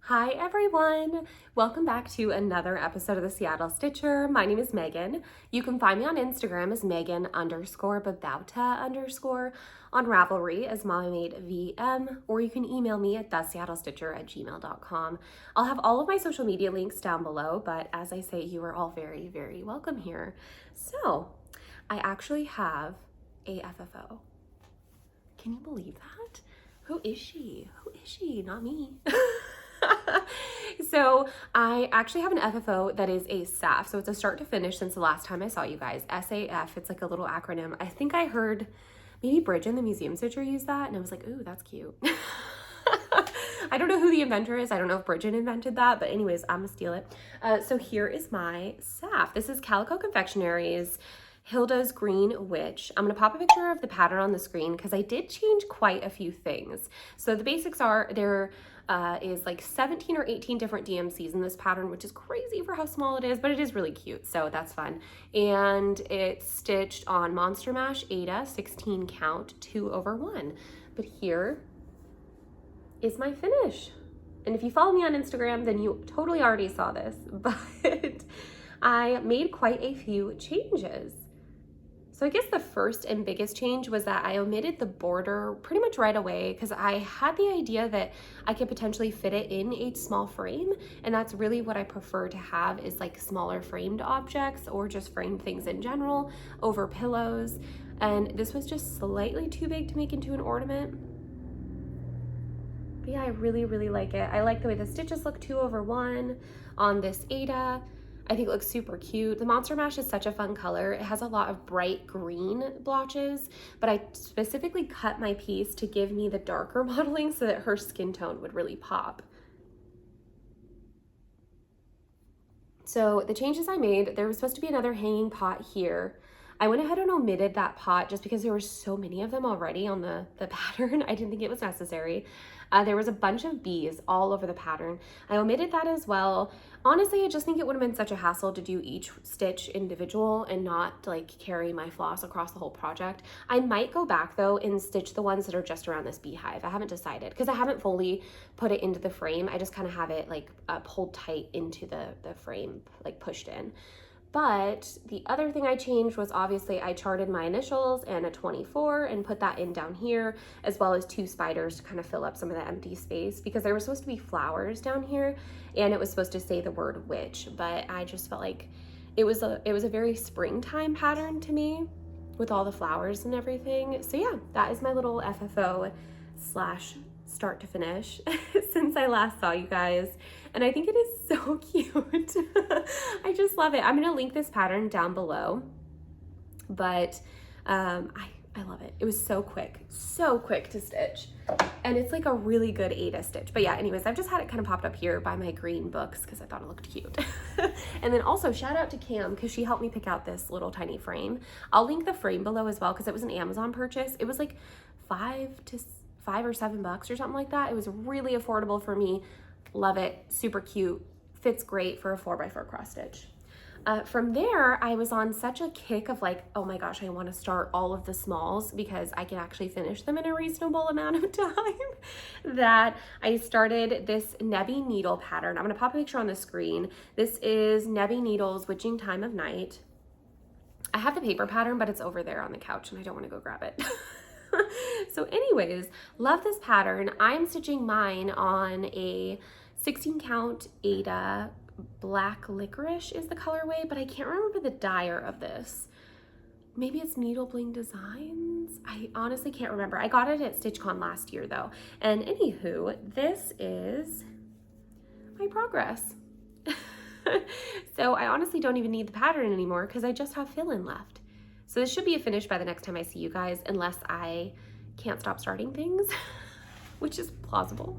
Hi everyone! Welcome back to another episode of the Seattle Stitcher. My name is Megan. You can find me on Instagram as Megan_Babauta_, on Ravelry as MommyMadeVM, or you can email me at theseattlestitcher@gmail.com. I'll have all of my social media links down below, but as I say, you are all very, very welcome here. So, I actually have a FFO. Can you believe that? Who is she? Who is she? Not me. So I actually have an FFO that is a SAF. So it's a start to finish since the last time I saw you guys. SAF, it's like a little acronym. I think I heard maybe Bridge in the Museum Stitcher use that, and I was like, ooh, that's cute. I don't know who the inventor is. I don't know if Bridget invented that, but anyways, I'm gonna steal it. So here is my SAF. This is Calico Confectionery's Hilda's Green Witch. I'm gonna pop a picture of the pattern on the screen because I did change quite a few things. So the basics are there is like 17 or 18 different DMCs in this pattern, which is crazy for how small it is, but it is really cute, so that's fun. And it's stitched on Monster Mash Ada 16 count 2/1. But here is my finish. And if you follow me on Instagram, then you totally already saw this, but I made quite a few changes. So I guess the first and biggest change was that I omitted the border pretty much right away because I had the idea that I could potentially fit it in a small frame, and that's really what I prefer to have is like smaller framed objects or just framed things in general over pillows. And this was just slightly too big to make into an ornament. But yeah, I really, really like it. I like the way the stitches look 2/1 on this Ada. I think it looks super cute. The Monster Mash is such a fun color. It has a lot of bright green blotches, but I specifically cut my piece to give me the darker modeling so that her skin tone would really pop. So the changes I made, there was supposed to be another hanging pot here. I went ahead and omitted that pot just because there were so many of them already on the pattern. I didn't think it was necessary. There was a bunch of bees all over the pattern. I omitted that as well. Honestly, I just think it would have been such a hassle to do each stitch individual and not like carry my floss across the whole project. I might go back though and stitch the ones that are just around this beehive. I haven't decided because I haven't fully put it into the frame. I just kind of have it like pulled tight into the frame, like pushed in. But the other thing I changed was obviously I charted my initials and a 24 and put that in down here, as well as 2 spiders to kind of fill up some of the empty space because there were supposed to be flowers down here and it was supposed to say the word witch, but I just felt like it was a very springtime pattern to me with all the flowers and everything. So yeah, that is my little FFO slash start to finish since I last saw you guys. And I think it is so cute. I just love it. I'm gonna link this pattern down below, but I love it. It was so quick to stitch. And it's like a really good Ada stitch. But yeah, anyways, I've just had it kind of popped up here by my green books because I thought it looked cute. And then also shout out to Cam because she helped me pick out this little tiny frame. I'll link the frame below as well because it was an Amazon purchase. It was like $5 or $7 or something like that. It was really affordable for me. Love it, super cute, fits great for a 4x4 cross stitch. From there, I was on such a kick of like, oh my gosh, I want to start all of the smalls because I can actually finish them in a reasonable amount of time that I started this Nebby Needle pattern. I'm going to pop a picture on the screen. This is Nebby Needle's Witching Time of Night. I have the paper pattern, but it's over there on the couch and I don't want to go grab it. So anyways, love this pattern. I'm stitching mine on a 16 count Ada. Black Licorice is the colorway, but I can't remember the dyer of this. Maybe it's Needle Bling Designs. I honestly can't remember. I got it at StitchCon last year though. And anywho, this is my progress. So I honestly don't even need the pattern anymore because I just have fill-in left. So this should be a finish by the next time I see you guys, unless I can't stop starting things, which is plausible.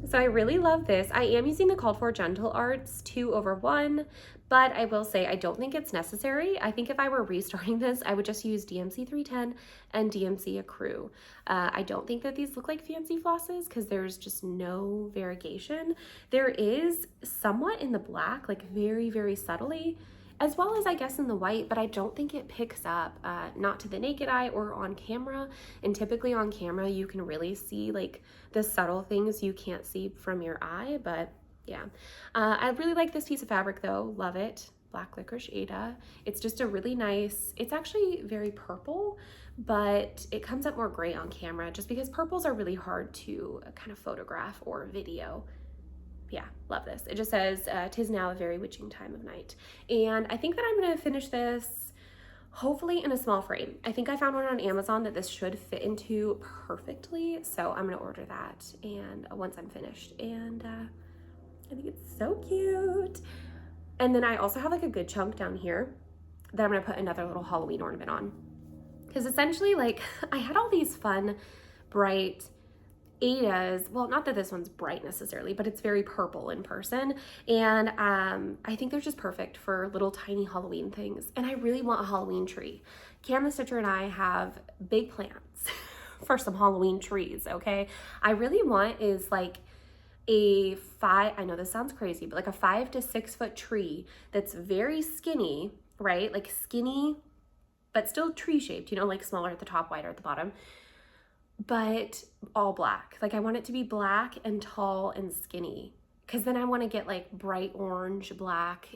So I really love this. I am using the Called For Gentle Arts 2/1, but I will say I don't think it's necessary. I think if I were restarting this, I would just use DMC 310 and DMC Accrue. I don't think that these look like fancy flosses because there's just no variegation. There is somewhat in the black, like very, very subtly, as well as I guess in the white, but I don't think it picks up, not to the naked eye or on camera. And typically on camera, you can really see like the subtle things you can't see from your eye, but yeah. I really like this piece of fabric though, love it. Black Licorice Ada. It's just a really nice, it's actually very purple, but it comes up more gray on camera just because purples are really hard to kind of photograph or video. Yeah, love this. It just says, "'Tis now a very witching time of night." And I think that I'm gonna finish this hopefully in a small frame. I think I found one on Amazon that this should fit into perfectly. So I'm gonna order that and once I'm finished. And I think it's so cute. And then I also have like a good chunk down here that I'm gonna put another little Halloween ornament on. Because essentially like I had all these fun, bright Ada's, well, not that this one's bright necessarily, but it's very purple in person. And I think they're just perfect for little tiny Halloween things. And I really want a Halloween tree. Cam the Stitcher and I have big plans for some Halloween trees, okay? I really want is like I know this sounds crazy, but like a 5 to 6 foot tree that's very skinny, right? Like skinny, but still tree shaped, you know, like smaller at the top, wider at the bottom, but all black. Like I want it to be black and tall and skinny, because then I want to get like bright orange, black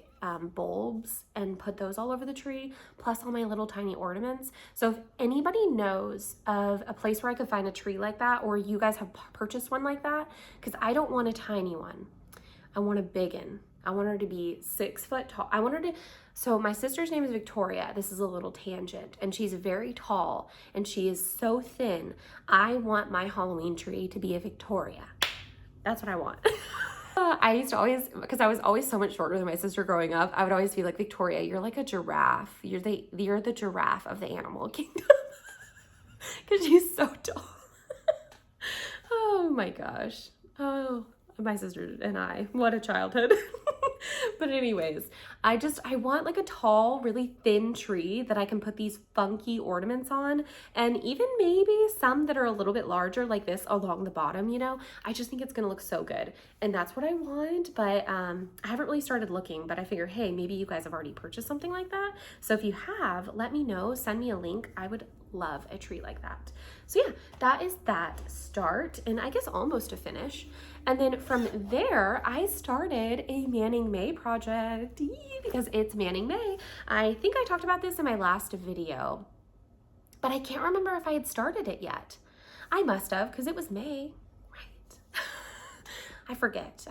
bulbs and put those all over the tree, plus all my little tiny ornaments. So if anybody knows of a place where I could find a tree like that, or you guys have purchased one like that, because I don't want a tiny one. I want a big one. I want her to be 6 foot tall. I want her to, so my sister's name is Victoria. This is a little tangent, and she's very tall and she is so thin. I want my Halloween tree to be a Victoria. That's what I want. I used to always, because I was always so much shorter than my sister growing up, I would always be like, Victoria, you're like a giraffe. You're the giraffe of the animal kingdom. Because she's so tall. Oh my gosh. Oh, my sister and I, what a childhood. But anyways, I want like a tall, really thin tree that I can put these funky ornaments on, and even maybe some that are a little bit larger like this along the bottom, you know. I just think it's gonna look so good, and that's what I want. But I haven't really started looking, but I figure, hey, maybe you guys have already purchased something like that. So if you have, let me know, send me a link. I would love a tree like that. So yeah, that is that start, and I guess almost a finish. And then from there, I started a Manning May project because it's Manning May. I think I talked about this in my last video, but I can't remember if I had started it yet. I must have, because it was May, right? I forget,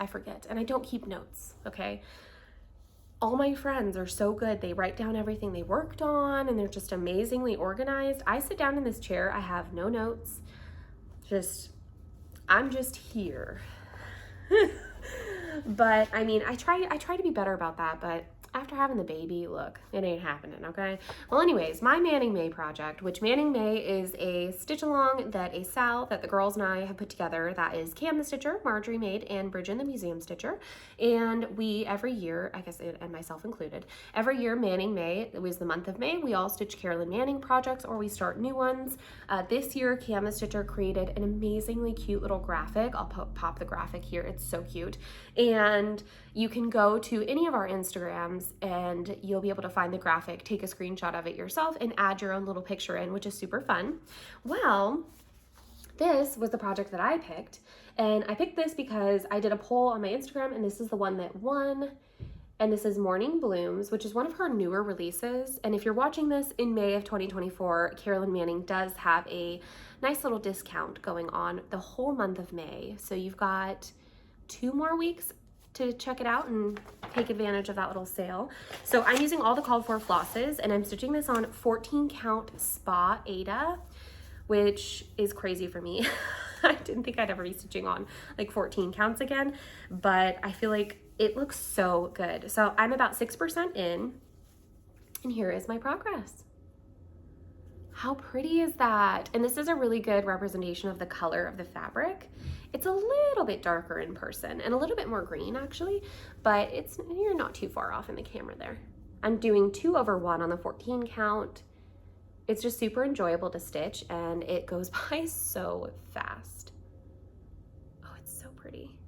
and I don't keep notes, okay? All my friends are so good. They write down everything they worked on, and they're just amazingly organized. I sit down in this chair, I have no notes, I'm just here. But I mean, I try to be better about that, but after having the baby, look, it ain't happening, okay? Well, anyways, my Manning May project, which Manning May is a stitch along that the girls and I have put together. That is Cam the Stitcher, Marjorie made, and Bridget the Museum Stitcher. And we, every year, I guess, and myself included, every year Manning May, it was the month of May, we all stitch Carolyn Manning projects, or we start new ones. This year, Cam the Stitcher created an amazingly cute little graphic. I'll pop the graphic here. It's so cute. And you can go to any of our Instagrams and you'll be able to find the graphic, take a screenshot of it yourself, and add your own little picture in, which is super fun. Well, this was the project that I picked, and I picked this because I did a poll on my Instagram, and this is the one that won. And this is Morning Blooms, which is one of her newer releases. And if you're watching this in May of 2024, Carolyn Manning does have a nice little discount going on the whole month of May. So you've got 2 more weeks to check it out and take advantage of that little sale. So I'm using all the called for flosses, and I'm stitching this on 14 count Spa Ada, which is crazy for me. I didn't think I'd ever be stitching on like 14 counts again, but I feel like it looks so good. So I'm about 6% in, and here is my progress. How pretty is that? And this is a really good representation of the color of the fabric. It's a little bit darker in person and a little bit more green actually, but you're not too far off in the camera there. I'm doing 2/1 on the 14 count. It's just super enjoyable to stitch, and it goes by so fast. Oh, it's so pretty.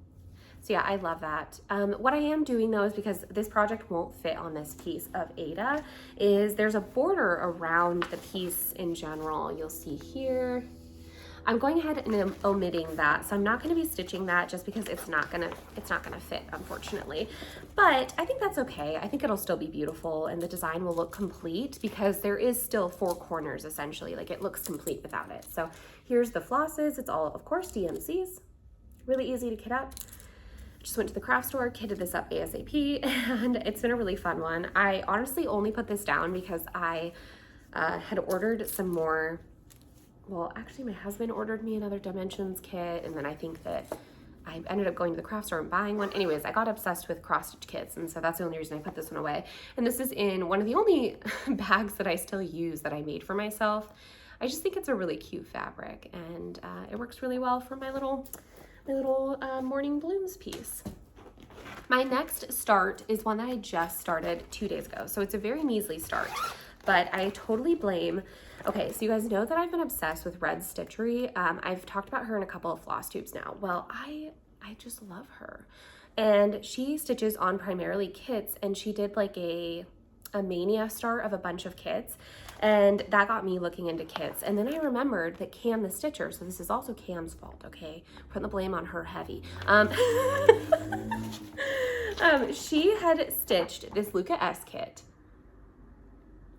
So yeah, I love that. What I am doing though is, because this project won't fit on this piece of Ada, is there's a border around the piece in general. You'll see here. I'm going ahead and I'm omitting that, so I'm not going to be stitching that just because it's not gonna fit, unfortunately. But I think that's okay. I think it'll still be beautiful and the design will look complete because there is still 4 corners essentially. Like, it looks complete without it. So here's the flosses. It's all, of course, DMCs. Really easy to kit up. Just went to the craft store, kitted this up ASAP, and it's been a really fun one. I honestly only put this down because I had ordered some more. Well, actually my husband ordered me another dimensions kit, and then I think that I ended up going to the craft store and buying one. Anyways, I got obsessed with cross stitch kits, and so that's the only reason I put this one away. And this is in one of the only bags that I still use that I made for myself. I just think it's a really cute fabric, and it works really well for my little morning blooms piece. My next start is one that I just started 2 days ago, so it's a very measly start, but I totally blame. Okay, so you guys know that I've been obsessed with Red Stitchery. I've talked about her in a couple of Flosstubes now. Well, I just love her, and she stitches on primarily kits, and she did like a mania start of a bunch of kits, and that got me looking into kits. And then I remembered that Cam the Stitcher, so this is also Cam's fault, okay? Putting the blame on her heavy. She had stitched this Luca-S kit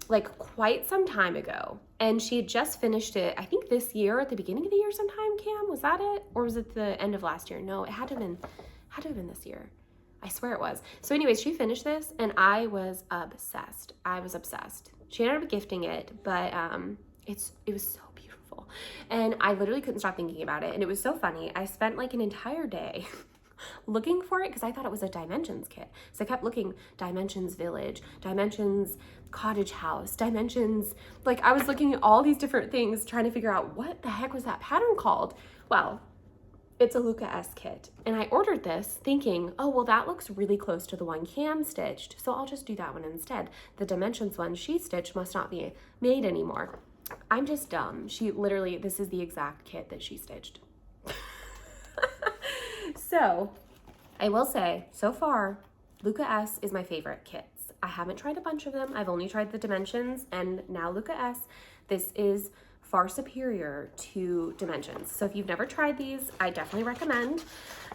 like quite some time ago, and she had just finished it, I think this year, at the beginning of the year sometime. Cam, was that it? Or was it the end of last year? No, it had to have been this year. I swear it was. So anyways, she finished this and I was obsessed. She ended up gifting it, but it was so beautiful. And I literally couldn't stop thinking about it. And it was so funny. I spent like an entire day looking for it because I thought it was a Dimensions kit. So I kept looking, Dimensions Village, Dimensions Cottage House, Dimensions, like I was looking at all these different things trying to figure out what the heck was that pattern called. Well, it's a Luca-S kit, and I ordered this thinking, oh, well, that looks really close to the one Cam stitched, so I'll just do that one instead. The Dimensions one she stitched must not be made anymore. I'm just dumb. She literally, this is the exact kit that she stitched. So I will say, so far, Luca-S is my favorite kits. I haven't tried a bunch of them. I've only tried the Dimensions and now Luca-S. This is far superior to Dimensions. So if you've never tried these, I definitely recommend.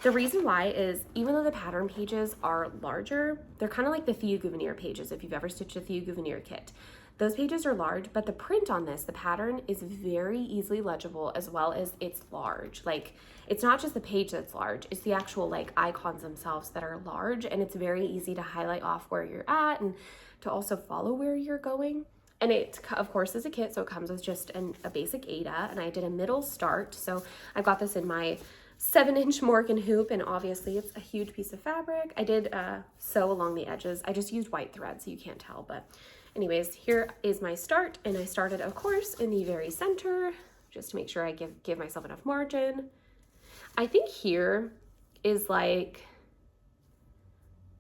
The reason why is, even though the pattern pages are larger, they're kind of like the Theo Gouvenier pages if you've ever stitched a Theo Gouvenier kit. Those pages are large, but the print on this, the pattern, is very easily legible, as well as it's large. Like, it's not just the page that's large, it's the actual like icons themselves that are large, and it's very easy to highlight off where you're at and to also follow where you're going. And it, of course, is a kit, so it comes with just a basic Ada, and I did a middle start. So I got this in my 7-inch Morgan hoop, and obviously it's a huge piece of fabric. I did sew along the edges. I just used white thread, so you can't tell, but anyways, here is my start, and I started, of course, in the very center, just to make sure I give myself enough margin. I think here is like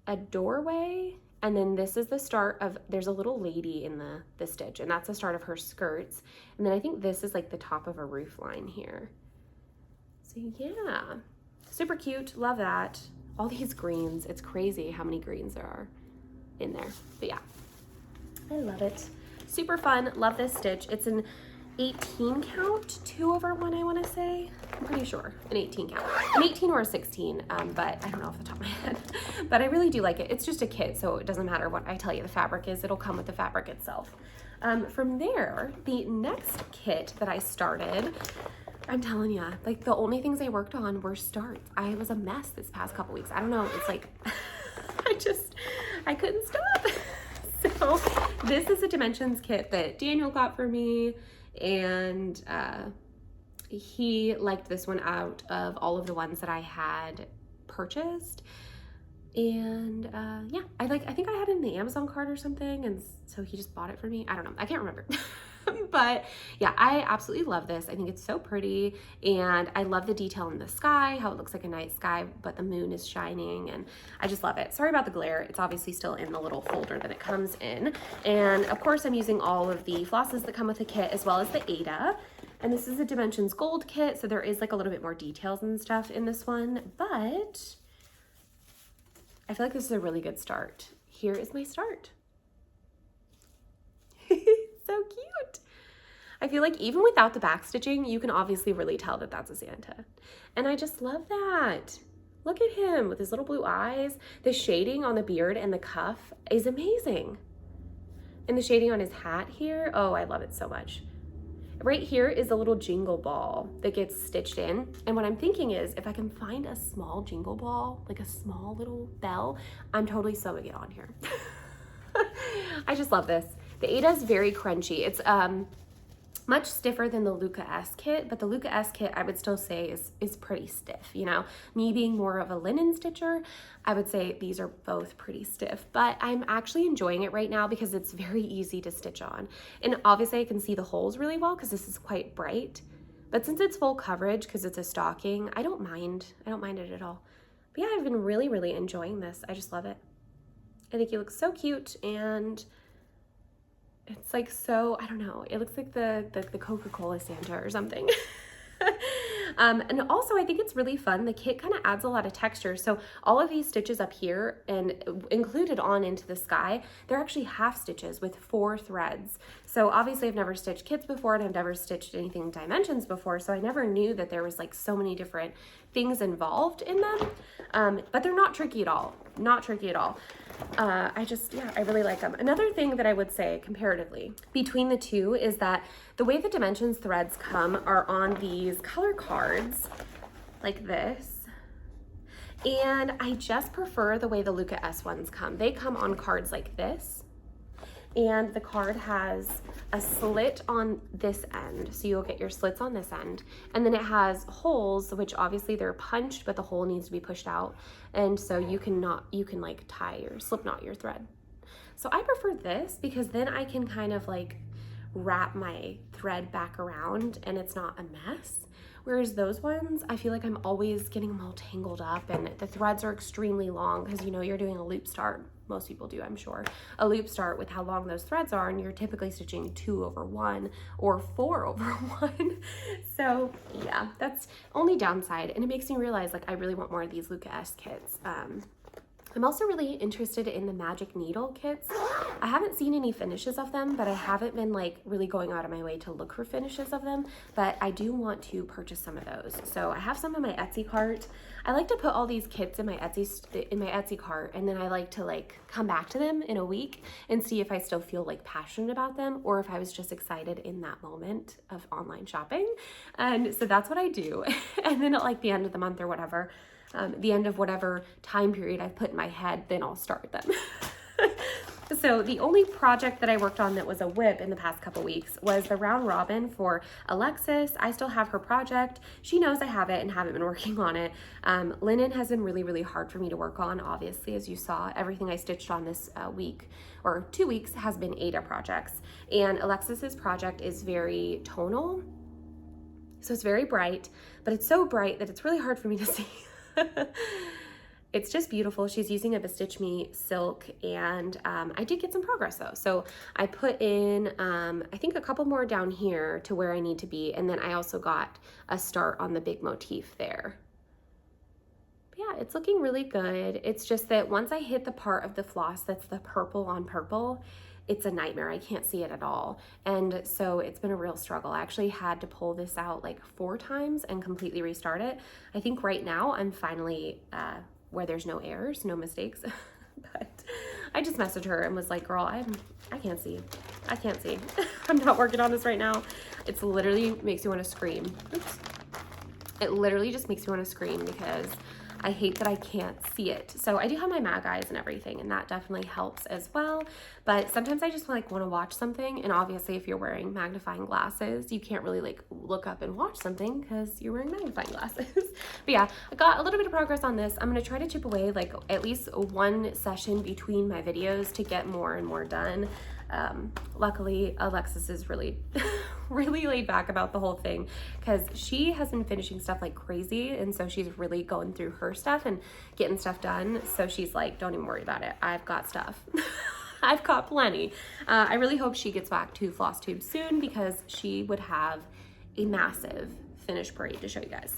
a doorway, and then this is the start of, there's a little lady in the stitch, and that's the start of her skirts. And then I think this is like the top of a roof line here. So yeah, super cute, love that. All these greens, it's crazy how many greens there are in there, but yeah. I love it. Super fun. Love this stitch. It's an 18 count, 2/1, I want to say. I'm pretty sure an 18 count, an 18 or a 16, but I don't know off the top of my head. But I really do like it. It's just a kit, so it doesn't matter what I tell you the fabric is. It'll come with the fabric itself. From there, the next kit that I started, I'm telling you, like the only things I worked on were starts. I was a mess this past couple weeks. I don't know. It's like I couldn't stop. So this is a Dimensions kit that Daniel got for me, and he liked this one out of all of the ones that I had purchased. And yeah, I think I had it in the Amazon cart or something, and so he just bought it for me. I don't know, I can't remember. But yeah, I absolutely love this. I think it's so pretty, and I love the detail in the sky, how it looks like a night sky, but the moon is shining, and I just love it. Sorry about the glare. It's obviously still in the little folder that it comes in. And of course, I'm using all of the flosses that come with the kit, as well as the Ada. And this is a Dimensions Gold kit, so there is like a little bit more details and stuff in this one, but I feel like this is a really good start. Here is my start. So cute. I feel like even without the back stitching, you can obviously really tell that that's a Santa. And I just love that. Look at him with his little blue eyes. The shading on the beard and the cuff is amazing. And the shading on his hat here, oh, I love it so much. Right here is a little jingle ball that gets stitched in. And what I'm thinking is if I can find a small jingle ball, like a small little bell, I'm totally sewing it on here. I just love this. The Aida is very crunchy. It's much stiffer than the Luca-S kit, but the Luca-S kit I would still say is pretty stiff, you know. Me being more of a linen stitcher, I would say these are both pretty stiff, but I'm actually enjoying it right now because it's very easy to stitch on. And obviously I can see the holes really well because this is quite bright, but since it's full coverage because it's a stocking, I don't mind it at all. But yeah, I've been really, really enjoying this. I just love it. I think he looks so cute, and it's like so, I don't know, it looks like the Coca-Cola Santa or something. And also I think it's really fun. The kit kind of adds a lot of texture. So all of these stitches up here and included on into the sky, they're actually half stitches with 4 threads. So obviously I've never stitched kits before and I've never stitched anything dimensions before. So I never knew that there was like so many different things involved in them. But they're not tricky at all. Not tricky at all. I really like them. Another thing that I would say comparatively between the two is that the way the dimensions threads come are on these color cards like this. And I just prefer the way the Luca-S ones come. They come on cards like this. And the card has a slit on this end. So you'll get your slits on this end. And then it has holes, which obviously they're punched, but the hole needs to be pushed out. And so you can like tie or slip knot your thread. So I prefer this because then I can kind of like wrap my thread back around and it's not a mess. Whereas those ones, I feel like I'm always getting them all tangled up and the threads are extremely long because you know you're doing a loop start. Most people do, I'm sure. A loop start with how long those threads are, and you're typically stitching 2 over 1 or 4 over 1. So yeah, that's only downside. And it makes me realize like I really want more of these Luca-S kits. I'm also really interested in the magic needle kits. I haven't seen any finishes of them, but I haven't been like really going out of my way to look for finishes of them, but I do want to purchase some of those. So I have some in my Etsy cart. I like to put all these kits in my Etsy cart, and then I like to like come back to them in a week and see if I still feel like passionate about them or if I was just excited in that moment of online shopping. And so that's what I do. And then at like the end of the month or whatever, the end of whatever time period I've put in my head, then I'll start them. So the only project that I worked on that was a whip in the past couple weeks was the round robin for Alexis. I still have her project. She knows I have it and haven't been working on it. Linen has been really, really hard for me to work on. Obviously, as you saw, everything I stitched on this week or 2 weeks has been Aida projects. And Alexis's project is very tonal. So it's very bright, but it's so bright that it's really hard for me to see. It's just beautiful. She's using a Bestitch Me silk, and I did get some progress though. So I put in, I think a couple more down here to where I need to be, and then I also got a start on the big motif there. But yeah, it's looking really good. It's just that once I hit the part of the floss that's the purple on purple, it's a nightmare. I can't see it at all. And so it's been a real struggle. I actually had to pull this out like 4 times and completely restart it. I think right now I'm finally where there's no errors, no mistakes. But I just messaged her and was like, girl, I can't see. I can't see. I'm not working on this right now. It's literally makes me want to scream. Oops. It literally just makes me want to scream because I hate that I can't see it. So I do have my mag eyes and everything, and that definitely helps as well. But sometimes I just like want to watch something, and obviously if you're wearing magnifying glasses, you can't really like look up and watch something because you're wearing magnifying glasses. But yeah, I got a little bit of progress on this. I'm going to try to chip away like at least 1 session between my videos to get more and more done. Luckily, Alexis is really, really laid back about the whole thing because she has been finishing stuff like crazy. And so she's really going through her stuff and getting stuff done. So she's like, don't even worry about it. I've got stuff. I've got plenty. I really hope she gets back to Flosstube soon because she would have a massive finished parade to show you guys.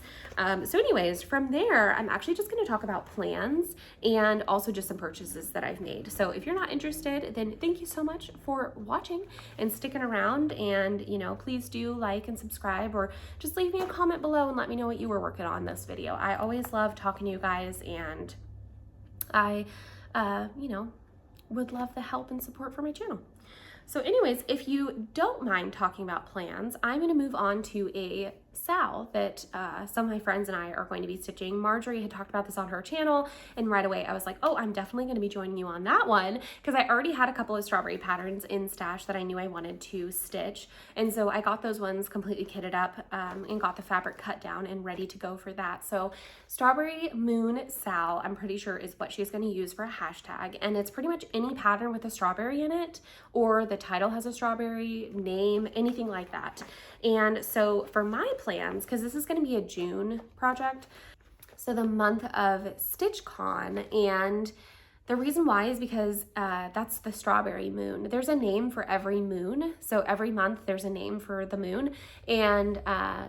So anyways, from there, I'm actually just gonna talk about plans and also just some purchases that I've made. So if you're not interested, then thank you so much for watching and sticking around, and you know, please do like and subscribe, or just leave me a comment below and let me know what you were working on this video. I always love talking to you guys, and I, you know, would love the help and support for my channel. So anyways, if you don't mind talking about plans, I'm going to move on to a sal that some of my friends and I are going to be stitching. Marjorie had talked about this on her channel, and right away I was like, oh, I'm definitely going to be joining you on that one, because I already had a couple of strawberry patterns in stash that I knew I wanted to stitch, and so I got those ones completely kitted up and got the fabric cut down and ready to go for that. So Strawberry Moon Sal, I'm pretty sure, is what she's going to use for a hashtag, and it's pretty much any pattern with a strawberry in it, or the title has a strawberry name, anything like that. And so for my plans, because this is going to be a June project, so the month of StitchCon, and the reason why is because that's the strawberry moon. There's a name for every moon, so every month there's a name for the moon, and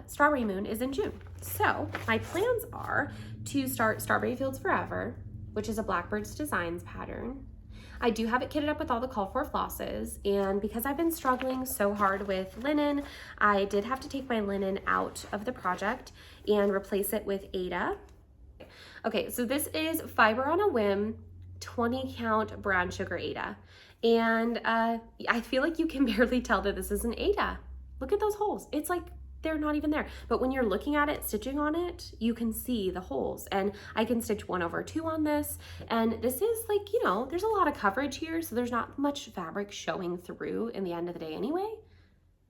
strawberry moon is in June. So my plans are to start Strawberry Fields Forever, which is a Blackbird's Designs pattern. I do have it kitted up with all the call for flosses, and because I've been struggling so hard with linen, I did have to take my linen out of the project and replace it with Aida. Okay, so this is Fiber on a Whim 20 count brown sugar Aida, and I feel like you can barely tell that this is an Aida. Look at those holes. It's like they're not even there, but when you're looking at it, stitching on it, you can see the holes, and I can stitch 1/2 on this, and this is like, you know, there's a lot of coverage here, so there's not much fabric showing through in the end of the day anyway.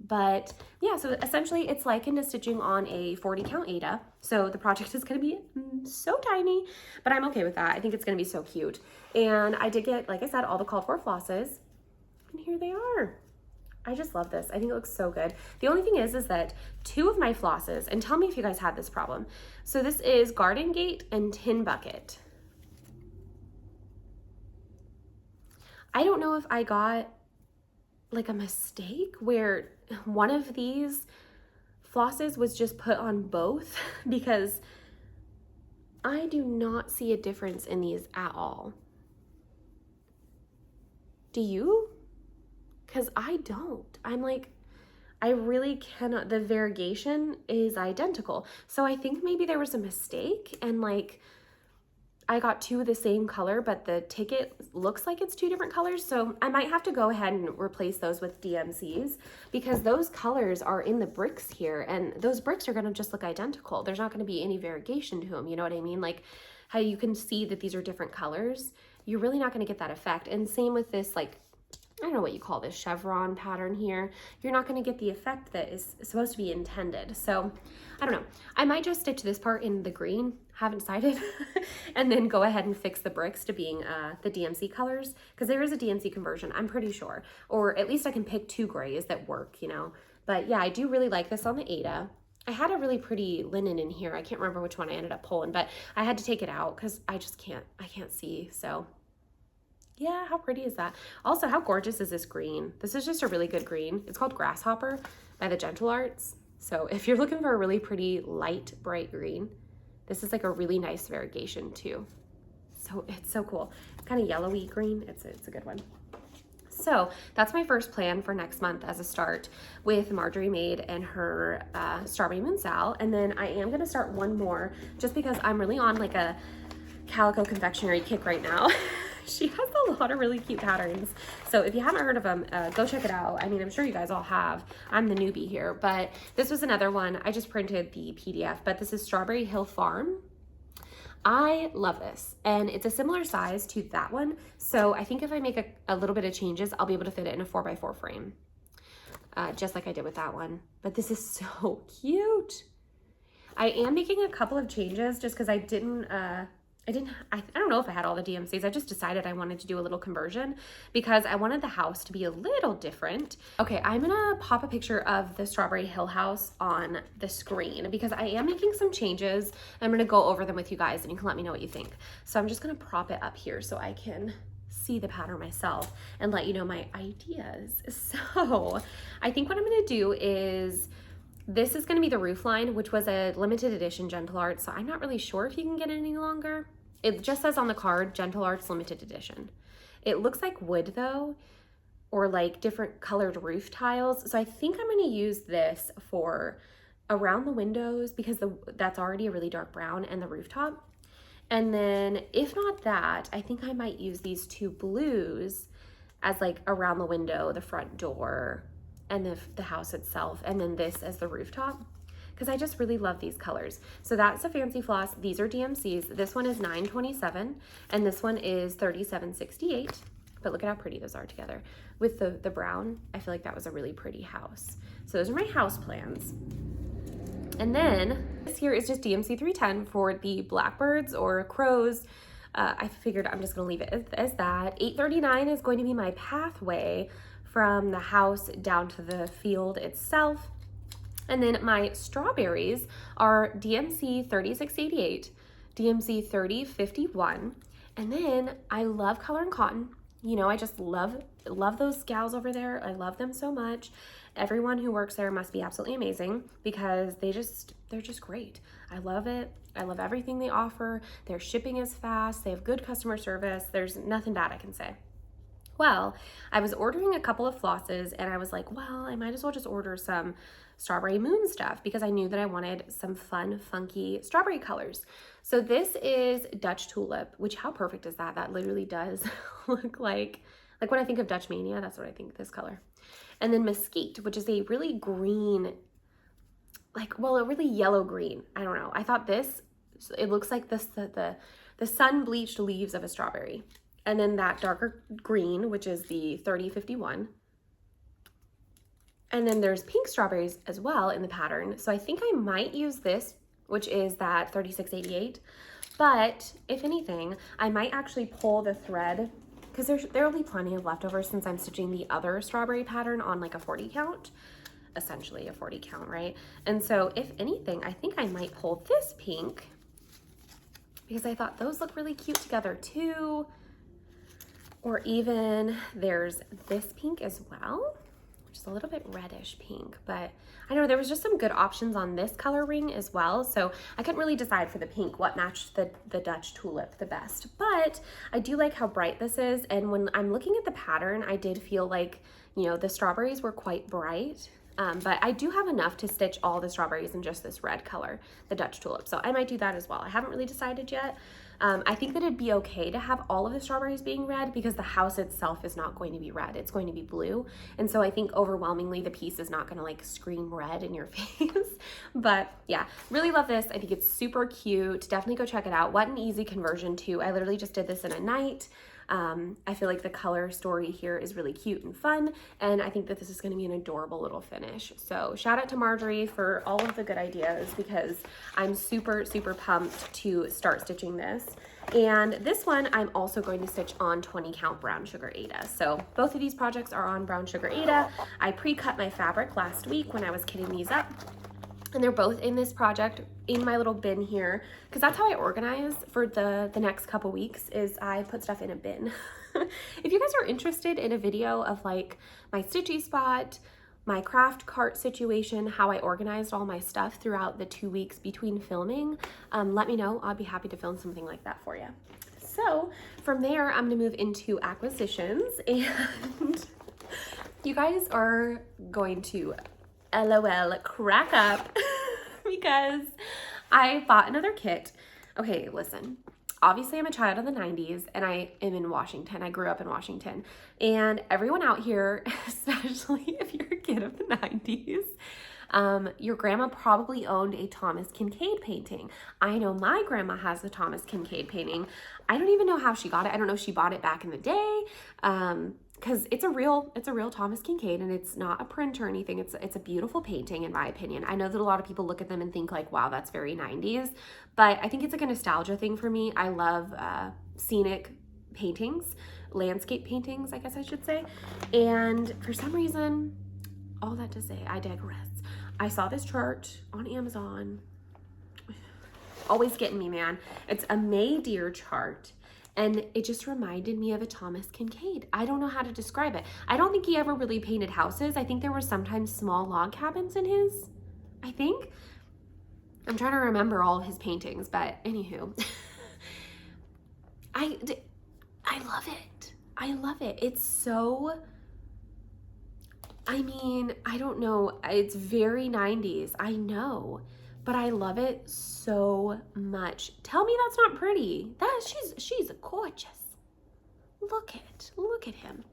But yeah, so essentially it's likened to stitching on a 40 count Aida, so the project is going to be so tiny, but I'm okay with that. I think it's going to be so cute. And I did get, like I said, all the called for flosses, and here they are. I just love this. I think it looks so good. The only thing is that 2 of my flosses, and tell me if you guys had this problem. So this is Garden Gate and Tin Bucket. I don't know if I got like a mistake where one of these flosses was just put on both, because I do not see a difference in these at all. Do you? Because I don't. I'm like, I really cannot. The variegation is identical. So I think maybe there was a mistake, and like I got 2 of the same color, but the ticket looks like it's 2 different colors. So I might have to go ahead and replace those with DMCs, because those colors are in the bricks here, and those bricks are going to just look identical. There's not going to be any variegation to them. You know what I mean? Like how you can see that these are different colors. You're really not going to get that effect. And same with this, like, I don't know what you call this chevron pattern here. You're not going to get the effect that is supposed to be intended. So I don't know. I might just stitch this part in the green, haven't decided, and then go ahead and fix the bricks to being the DMC colors, because there is a DMC conversion, I'm pretty sure. Or at least I can pick 2 grays that work, you know. But yeah, I do really like this on the Aida. I had a really pretty linen in here. I can't remember which one I ended up pulling, but I had to take it out because I can't see. So yeah, how pretty is that? Also, how gorgeous is this green? This is just a really good green. It's called Grasshopper by the Gentle Arts. So if you're looking for a really pretty light, bright green, this is like a really nice variegation too. So it's so cool. It's kind of yellowy green. It's a good one. So that's my first plan for next month as a start with Marjorie Maid and her Strawberry Moon Sal. And then I am gonna start one more just because I'm really on like a Calico Confectionery kick right now. She has a lot of really cute patterns. So if you haven't heard of them, go check it out. I mean, I'm sure you guys all have. I'm the newbie here, but this was another one. I just printed the PDF, but this is Strawberry Hill Farm. I love this, and it's a similar size to that one. So I think if I make a little bit of changes, I'll be able to fit it in a 4x4 frame, just like I did with that one. But this is so cute. I am making a couple of changes just because I don't know if I had all the DMCs. I just decided I wanted to do a little conversion because I wanted the house to be a little different. Okay, I'm gonna pop a picture of the Strawberry Hill house on the screen because I am making some changes. I'm gonna go over them with you guys and you can let me know what you think. So I'm just gonna prop it up here so I can see the pattern myself and let you know my ideas. So I think what I'm gonna do is This is going to be the roof line, which was a limited edition Gentle Arts, so I'm not really sure if you can get it any longer. It just says on the card, Gentle Arts limited edition. It looks like wood though, or like different colored roof tiles. So I think I'm going to use this for around the windows because that's already a really dark brown, and the rooftop. And then if not that, I think I might use these two blues as like around the window, the front door, and the house itself, and then this as the rooftop, because I just really love these colors. So that's a Fancy Floss. These are DMCs. This one is $9.27 and this one is $37.68. But look at how pretty those are together. With the brown, I feel like that was a really pretty house. So those are my house plans. And then this here is just DMC 310 for the blackbirds or crows. I figured I'm just gonna leave it as that. $8.39 is going to be my pathway from the house down to the field itself. And then my strawberries are DMC 3688, DMC 3051. And then I love Color and Cotton. You know, I just love those gals over there. I love them so much. Everyone who works there must be absolutely amazing because they're just great. I love it. I love everything they offer. Their shipping is fast. They have good customer service. There's nothing bad I can say. Well, I was ordering a couple of flosses and I was like, well, I might as well just order some Strawberry Moon stuff because I knew that I wanted some fun, funky strawberry colors. So this is Dutch Tulip, which how perfect is that? That literally does look like when I think of Dutch Mania, that's what I think of this color. And then Mesquite, which is a really green, a really yellow green. I don't know. I thought this, it looks like the sun bleached leaves of a strawberry. And then that darker green, which is the 3051. And then there's pink strawberries as well in the pattern. So I think I might use this, which is that 3688. But if anything, I might actually pull the thread because there'll be plenty of leftovers since I'm stitching the other strawberry pattern on like a 40 count, essentially a 40 count, right? And so if anything, I think I might pull this pink because I thought those look really cute together too. Or even there's this pink as well, which is a little bit reddish pink, but I don't know, there was just some good options on this color ring as well. So I couldn't really decide for the pink what matched the Dutch Tulip the best, but I do like how bright this is. And when I'm looking at the pattern, I did feel like, you know, the strawberries were quite bright. But I do have enough to stitch all the strawberries in just this red color, the Dutch Tulip. So I might do that as well. I haven't really decided yet. I think that it'd be okay to have all of the strawberries being red because the house itself is not going to be red. It's going to be blue. And so I think overwhelmingly the piece is not going to like scream red in your face. But yeah, really love this. I think it's super cute. Definitely go check it out. What an easy conversion too. I literally just did this in a night. I feel like the color story here is really cute and fun, and I think that this is going to be an adorable little finish. So shout out to Marjorie for all of the good ideas because I'm super, super pumped to start stitching this. And this one I'm also going to stitch on 20 count brown sugar Aida. So both of these projects are on brown sugar Aida. I pre-cut my fabric last week when I was kitting these up. And they're both in this project in my little bin here because that's how I organize for the next couple weeks is I put stuff in a bin. If you guys are interested in a video of like my stitchy spot, my craft cart situation, how I organized all my stuff throughout the 2 weeks between filming, let me know. I'll be happy to film something like that for you. So from there, I'm gonna move into acquisitions and you guys are going to LOL crack up because I bought another kit. Okay, listen, obviously I'm a child of the 90s and I am in Washington. I grew up in Washington, and everyone out here, especially if you're a kid of the 90s, your grandma probably owned a Thomas Kincaid painting. I know my grandma has a Thomas Kincaid painting. I don't even know how she got it. I don't know if she bought it back in the day. Because it's a real Thomas Kincaid, and it's not a print or anything. It's a beautiful painting in my opinion. I know that a lot of people look at them and think like, wow, that's very 90s, but I think it's like a nostalgia thing for me. I love scenic paintings, landscape paintings, I guess I should say. And for some reason, all that to say, I digress. I saw this chart on Amazon. Always getting me, man. It's a May deer chart. And it just reminded me of a Thomas Kincaid. I don't know how to describe it. I don't think he ever really painted houses. I think there were sometimes small log cabins in his. I think. I'm trying to remember all of his paintings, but anywho. I love it. I love it. It's so, I mean, I don't know. It's very 90s. I know, but I love it so much. Tell me that's not pretty. She's gorgeous. Look at him.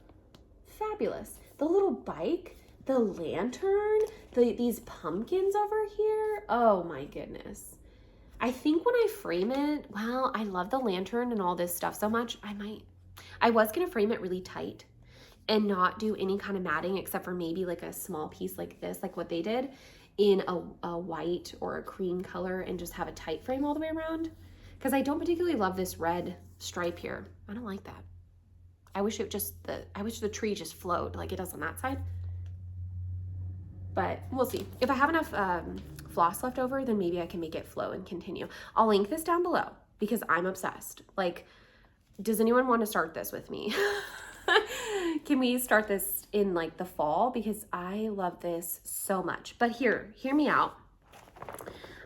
Fabulous. The little bike, the lantern, these pumpkins over here. Oh my goodness. I think when I frame it, well, I love the lantern and all this stuff so much. I was gonna frame it really tight and not do any kind of matting except for maybe like a small piece like this, like what they did, in a white or a cream color, and just have a tight frame all the way around. Because I don't particularly love this red stripe here. I don't like that. I wish the tree just flowed like it does on that side. But we'll see. If I have enough floss left over, then maybe I can make it flow and continue. I'll link this down below because I'm obsessed. Like, does anyone want to start this with me? Can we start this in like the fall? Because I love this so much. But hear me out.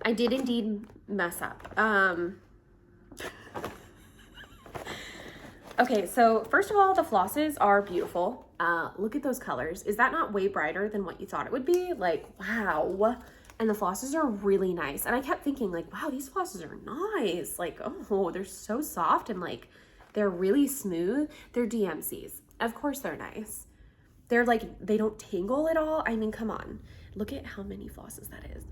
I did indeed mess up. Okay, so first of all, the flosses are beautiful. Look at those colors. Is that not way brighter than what you thought it would be? Like, wow. And the flosses are really nice. And I kept thinking like, wow, these flosses are nice. Like, oh, they're so soft and like, they're really smooth. They're DMCs. Of course they're nice. They're like, they don't tingle at all. I mean, come on. Look at how many flosses that is.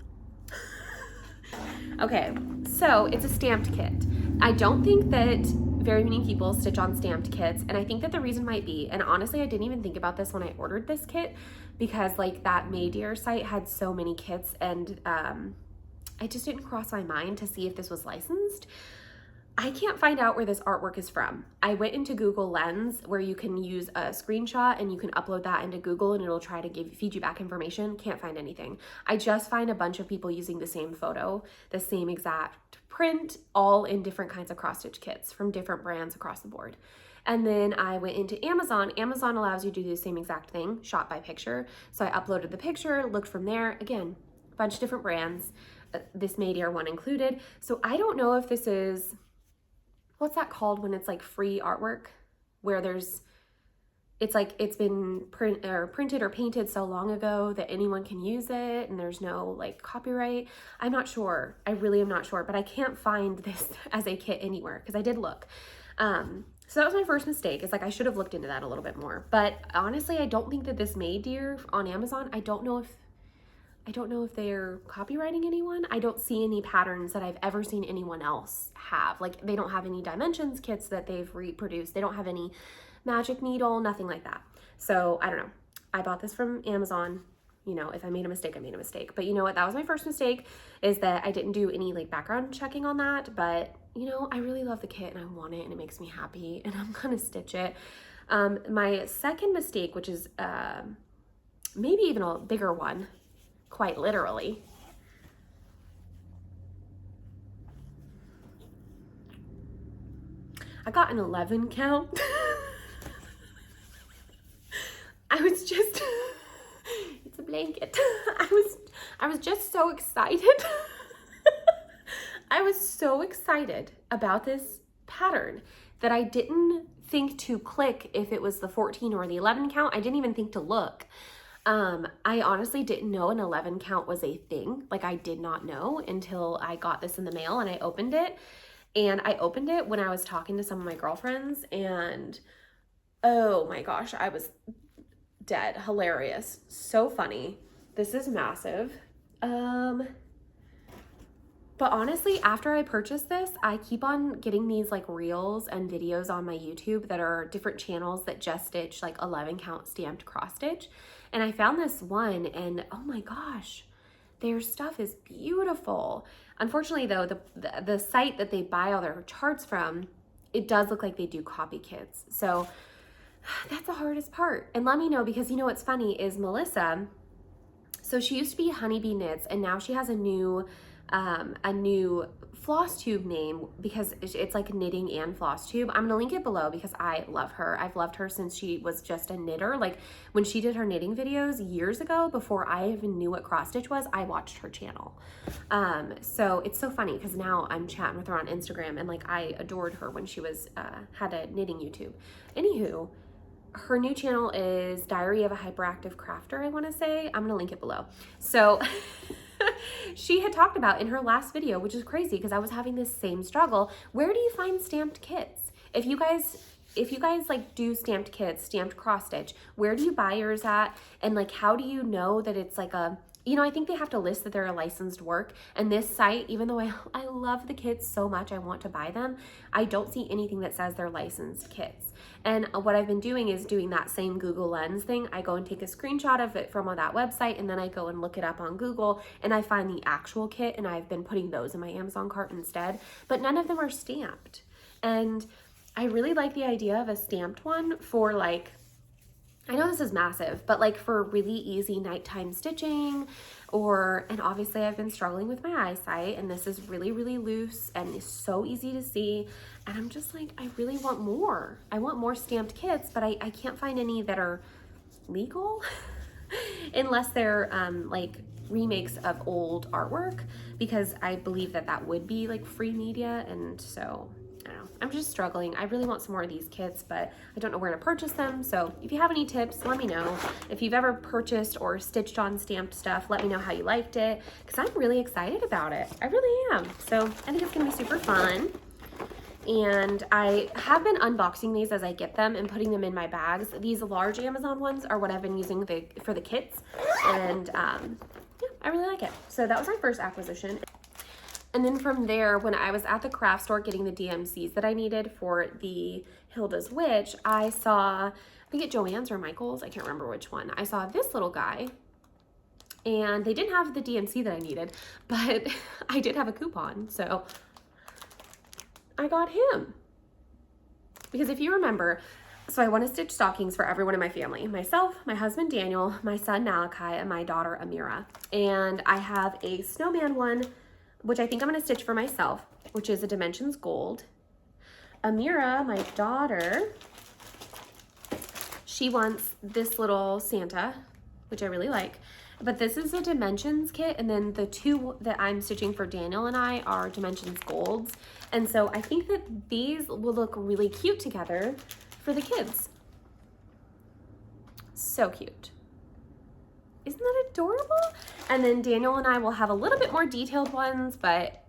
Okay, so it's a stamped kit. I don't think that very many people stitch on stamped kits, and I think that the reason might be, and honestly, I didn't even think about this when I ordered this kit, because like that Maydear site had so many kits, and I just didn't cross my mind to see if this was licensed. I can't find out where this artwork is from. I went into Google Lens, where you can use a screenshot and you can upload that into Google and it'll try to feed you back information. Can't find anything. I just find a bunch of people using the same photo, the same exact print, all in different kinds of cross stitch kits from different brands across the board. And then I went into Amazon. Amazon allows you to do the same exact thing, shot by picture. So I uploaded the picture, looked from there. Again, a bunch of different brands, this Maydear one included. So I don't know if this is, what's that called when it's like free artwork, where it's like it's been printed or painted so long ago that anyone can use it and there's no like copyright. I'm not sure. I really am not sure, but I can't find this as a kit anywhere because I did look. So that was my first mistake. It's like I should have looked into that a little bit more. But honestly, I don't think that this Maydear on Amazon, I don't know if they're copywriting anyone. I don't see any patterns that I've ever seen anyone else have. Like, they don't have any dimensions kits that they've reproduced. They don't have any magic needle, nothing like that. So I don't know. I bought this from Amazon. You know, if I made a mistake, I made a mistake. But you know what? That was my first mistake, is that I didn't do any like background checking on that. But you know, I really love the kit and I want it and it makes me happy and I'm gonna stitch it. My second mistake, which is maybe even a bigger one, quite literally. I got an 11 count. I was just, it's a blanket. I was just so excited. I was so excited about this pattern that I didn't think to click if it was the 14 or the 11 count. I didn't even think to look. I honestly didn't know an 11 count was a thing. Like, I did not know until I got this in the mail and I opened it. And I opened it when I was talking to some of my girlfriends and oh my gosh, I was dead. Hilarious. So funny. This is massive. But honestly, after I purchased this, I keep on getting these like reels and videos on my YouTube that are different channels that just stitch like 11 count stamped cross stitch. And I found this one and oh my gosh, their stuff is beautiful. Unfortunately though, the site that they buy all their charts from, it does look like they do copy kits. So that's the hardest part. And let me know, because you know what's funny is Melissa, so she used to be Honeybee Knits and now she has a new Flosstube name, because it's like knitting and Flosstube. I'm gonna link it below because I love her. I've loved her since she was just a knitter. Like when she did her knitting videos years ago, before I even knew what cross stitch was, I watched her channel. So it's so funny because now I'm chatting with her on Instagram, and like I adored her when she was had a knitting YouTube. Anywho, her new channel is Diary of a Hyperactive Crafter, I want to say. I'm gonna link it below. So she had talked about in her last video, which is crazy because I was having this same struggle. Where do you find stamped kits? If you guys like do stamped kits, stamped cross stitch, where do you buy yours at? And like, how do you know that it's like a, you know, I think they have to list that they're a licensed work. And this site, even though I love the kits so much, I want to buy them, I don't see anything that says they're licensed kits. And what I've been doing is doing that same Google Lens thing. I go and take a screenshot of it from that website, and then I go and look it up on Google, and I find the actual kit, and I've been putting those in my Amazon cart instead. But none of them are stamped. And I really like the idea of a stamped one for like, I know this is massive, but like for really easy nighttime stitching, and obviously I've been struggling with my eyesight, and this is really, really loose and is so easy to see. And I'm just like, I really want more. I want more stamped kits, but I can't find any that are legal unless they're like remakes of old artwork, because I believe that that would be like free media. And so I don't know, I'm just struggling. I really want some more of these kits, but I don't know where to purchase them. So if you have any tips, let me know. If you've ever purchased or stitched on stamped stuff, let me know how you liked it, because I'm really excited about it. I really am. So I think it's gonna be super fun. And I have been unboxing these as I get them and putting them in my bags. These large Amazon ones are what I've been using for the kits. And yeah, I really like it. So that was my first acquisition. And then from there, when I was at the craft store getting the DMCs that I needed for the Hilda's Witch, I saw, I think at Joann's or Michael's, I can't remember which one. I saw this little guy, and they didn't have the DMC that I needed, but I did have a coupon, so I got him. Because if you remember, so I want to stitch stockings for everyone in my family. Myself, my husband Daniel, my son Malachi, and my daughter Amira. And I have a snowman one, which I think I'm going to stitch for myself, which is a Dimensions Gold. Amira, my daughter, she wants this little Santa, which I really like. But this is a Dimensions kit, and then the two that I'm stitching for Daniel and I are Dimensions Golds. And so I think that these will look really cute together for the kids. So cute. Isn't that adorable? And then Daniel and I will have a little bit more detailed ones, but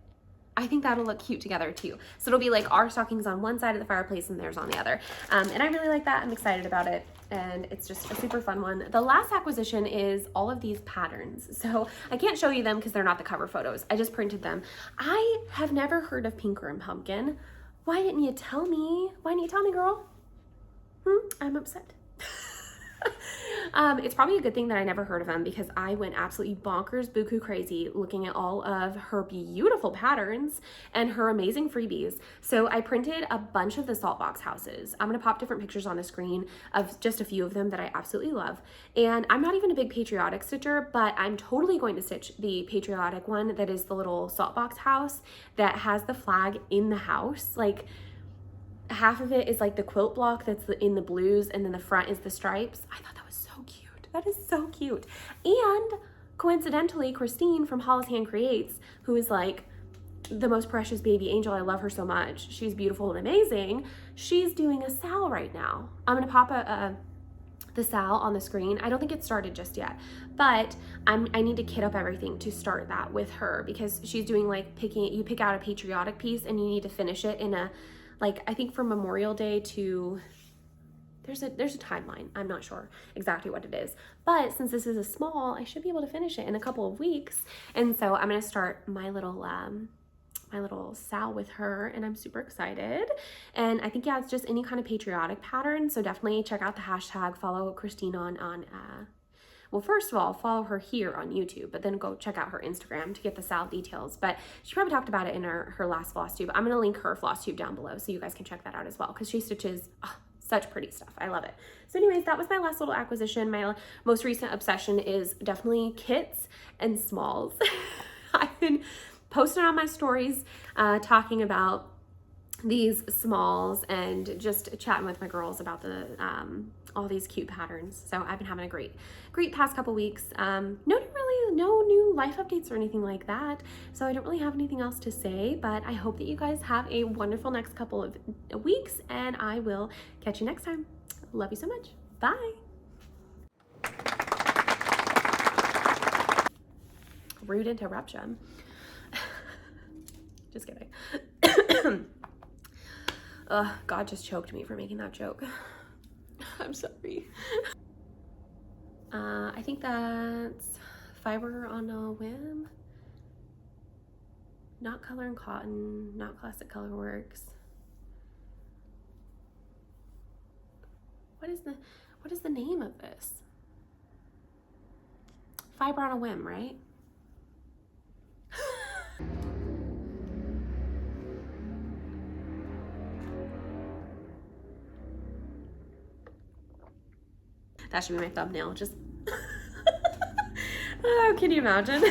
I think that'll look cute together too. So it'll be like our stockings on one side of the fireplace and theirs on the other. And I really like that. I'm excited about it. And it's just a super fun one. The last acquisition is all of these patterns. So I can't show you them because they're not the cover photos. I just printed them. I have never heard of Pinker and Pumpkin. Why didn't you tell me? Why didn't you tell me, girl? I'm upset. It's probably a good thing that I never heard of them, because I went absolutely bonkers, buku crazy looking at all of her beautiful patterns and her amazing freebies. So I printed a bunch of the salt box houses. I'm going to pop different pictures on the screen of just a few of them that I absolutely love. And I'm not even a big patriotic stitcher, but I'm totally going to stitch the patriotic one that is the little salt box house that has the flag in the house. Like, half of it is like the quilt block that's in the blues, and then the front is the stripes. I thought that was so cute. That is so cute. And coincidentally, Christine from Hollis Hand Creates, who is like the most precious baby angel, I love her so much. She's beautiful and amazing. She's doing a sal right now. I'm gonna pop the sal on the screen. I don't think it started just yet, but I need to kit up everything to start that with her, because she's doing like you pick out a patriotic piece and you need to finish it in a, like, I think from Memorial Day to, there's a timeline. I'm not sure exactly what it is, but since this is a small, I should be able to finish it in a couple of weeks. And so I'm going to start my little sal with her, and I'm super excited. And I think, yeah, it's just any kind of patriotic pattern. So definitely check out the hashtag, follow Christine on well, first of all, follow her here on YouTube, but then go check out her Instagram to get the sal details. But she probably talked about it in her last Flosstube. I'm going to link her Flosstube down below so you guys can check that out as well, because she stitches such pretty stuff. I love it. So anyways, that was my last little acquisition. My most recent obsession is definitely kits and smalls. I've been posting on my stories, talking about these smalls and just chatting with my girls about the all these cute patterns. So I've been having a great past couple weeks. No new life updates or anything like that, so I don't really have anything else to say, but I hope that you guys have a wonderful next couple of weeks, and I will catch you next time. Love you so much. Bye. Rude interruption. Just kidding. God just choked me for making that joke. I'm sorry. I think that's Fiber on a Whim. Not Color and Cotton, not Classic Colorworks. What is the name of this? Fiber on a Whim, right? That should be my thumbnail. Just, oh, can you imagine?